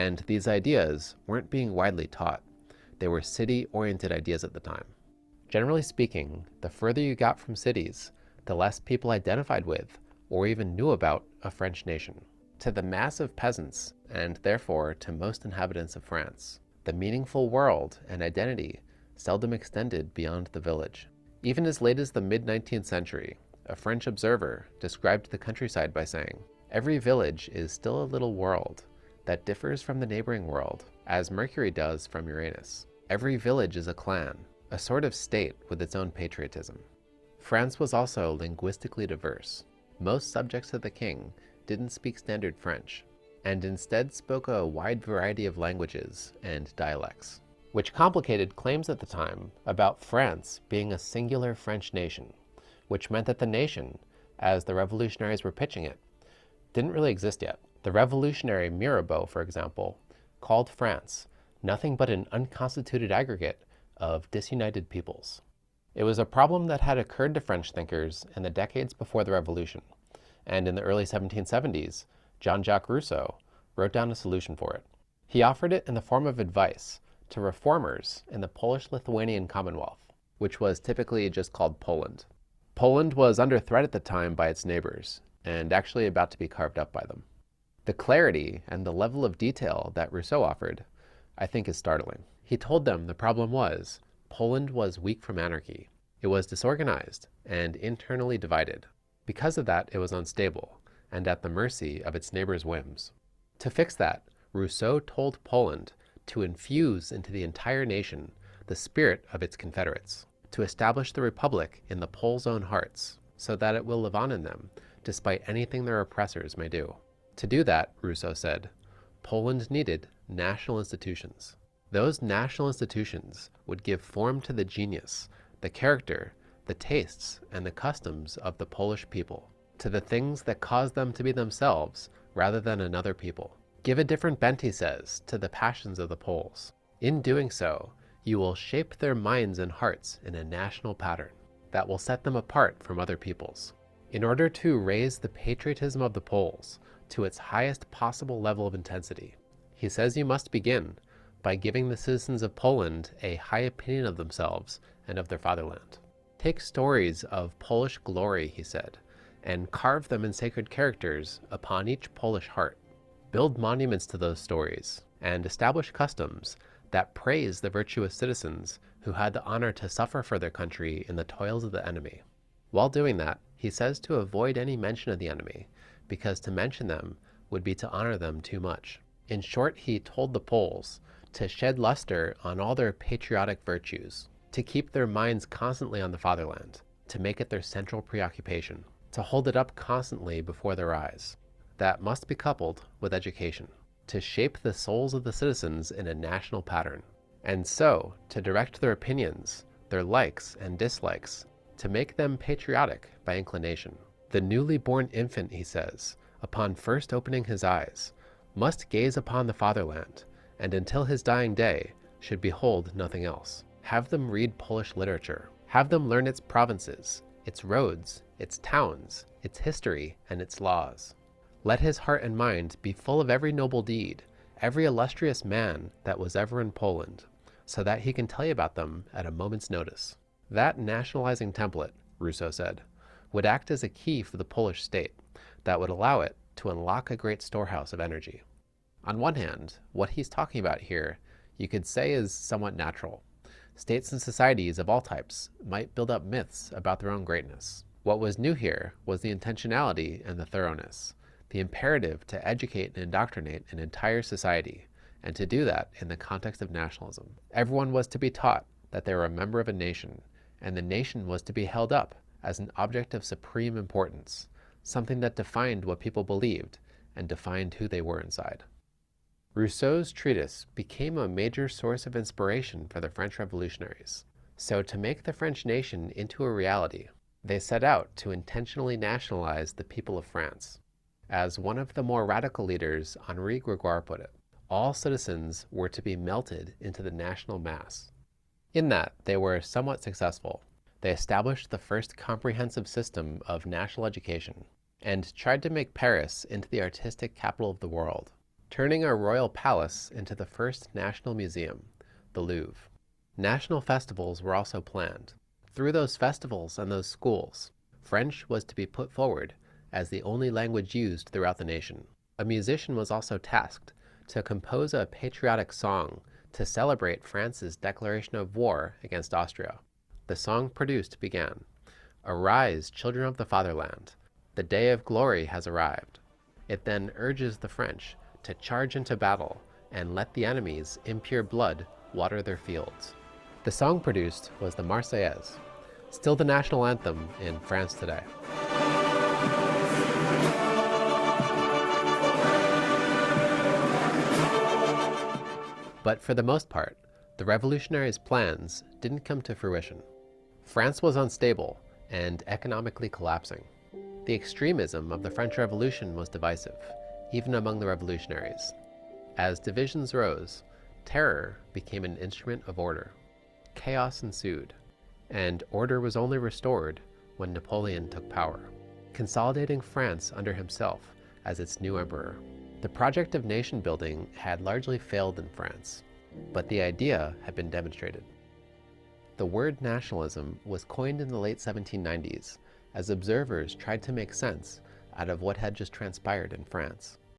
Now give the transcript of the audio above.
And these ideas weren't being widely taught. They were city-oriented ideas at the time. Generally speaking, the further you got from cities, the less people identified with or even knew about a French nation. To the mass of peasants, and therefore to most inhabitants of France, the meaningful world and identity seldom extended beyond the village. Even as late as the mid-19th century, a French observer described the countryside by saying, "Every village is still a little world that differs from the neighboring world, as Mercury does from Uranus. Every village is a clan, a sort of state with its own patriotism." France was also linguistically diverse. Most subjects of the king didn't speak standard French, and instead spoke a wide variety of languages and dialects, which complicated claims at the time about France being a singular French nation, which meant that the nation, as the revolutionaries were pitching it, didn't really exist yet. The revolutionary Mirabeau, for example, called France nothing but an unconstituted aggregate of disunited peoples. It was a problem that had occurred to French thinkers in the decades before the Revolution, and in the early 1770s, Jean-Jacques Rousseau wrote down a solution for it. He offered it in the form of advice to reformers in the Polish-Lithuanian Commonwealth, which was typically just called Poland. Poland was under threat at the time by its neighbors, and actually about to be carved up by them. The clarity and the level of detail that Rousseau offered, I think, is startling. He told them the problem was Poland was weak from anarchy. It was disorganized and internally divided. Because of that, it was unstable and at the mercy of its neighbors' whims. To fix that, Rousseau told Poland to infuse into the entire nation the spirit of its confederates, to establish the republic in the Poles' own hearts, so that it will live on in them, despite anything their oppressors may do. To do that, Rousseau said, Poland needed national institutions. Those national institutions would give form to the genius, the character, the tastes, and the customs of the Polish people, to the things that caused them to be themselves rather than another people. Give a different bent, he says, to the passions of the Poles. In doing so, you will shape their minds and hearts in a national pattern that will set them apart from other peoples. In order to raise the patriotism of the Poles to its highest possible level of intensity, he says you must begin by giving the citizens of Poland a high opinion of themselves and of their fatherland. Take stories of Polish glory, he said, and carve them in sacred characters upon each Polish heart. Build monuments to those stories, and establish customs that praise the virtuous citizens who had the honor to suffer for their country in the toils of the enemy. While doing that, he says to avoid any mention of the enemy, because to mention them would be to honor them too much. In short, he told the Poles to shed luster on all their patriotic virtues, to keep their minds constantly on the fatherland, to make it their central preoccupation, to hold it up constantly before their eyes. That must be coupled with education, to shape the souls of the citizens in a national pattern, and so to direct their opinions, their likes and dislikes, to make them patriotic by inclination. The newly born infant, he says, upon first opening his eyes, must gaze upon the fatherland, and until his dying day should behold nothing else. Have them read Polish literature. Have them learn its provinces, its roads, its towns, its history, and its laws. Let his heart and mind be full of every noble deed, every illustrious man that was ever in Poland, so that he can tell you about them at a moment's notice. That nationalizing template, Rousseau said, would act as a key for the Polish state that would allow it to unlock a great storehouse of energy. On one hand, what he's talking about here, you could say, is somewhat natural. States and societies of all types might build up myths about their own greatness. What was new here was the intentionality and the thoroughness, the imperative to educate and indoctrinate an entire society, and to do that in the context of nationalism. Everyone was to be taught that they were a member of a nation, and the nation was to be held up as an object of supreme importance, something that defined what people believed and defined who they were inside. Rousseau's treatise became a major source of inspiration for the French revolutionaries. So to make the French nation into a reality, they set out to intentionally nationalize the people of France. As one of the more radical leaders, Henri Gregoire, put it, all citizens were to be melted into the national mass. In that, they were somewhat successful. They established the first comprehensive system of national education and tried to make Paris into the artistic capital of the world, turning our royal palace into the first national museum, the Louvre. National festivals were also planned. Through those festivals and those schools, French was to be put forward as the only language used throughout the nation. A musician was also tasked to compose a patriotic song to celebrate France's declaration of war against Austria. The song produced began, "Arise, children of the fatherland, the day of glory has arrived." It then urges the French to charge into battle and let the enemy's impure blood water their fields. The song produced was the Marseillaise, still the national anthem in France today. But for the most part, the revolutionaries' plans didn't come to fruition. France was unstable and economically collapsing. The extremism of the French Revolution was divisive, even among the revolutionaries. As divisions rose, terror became an instrument of order. Chaos ensued, and order was only restored when Napoleon took power, consolidating France under himself as its new emperor. The project of nation building had largely failed in France, but the idea had been demonstrated. The word nationalism was coined in the late 1790s as observers tried to make sense out of what had just transpired in France.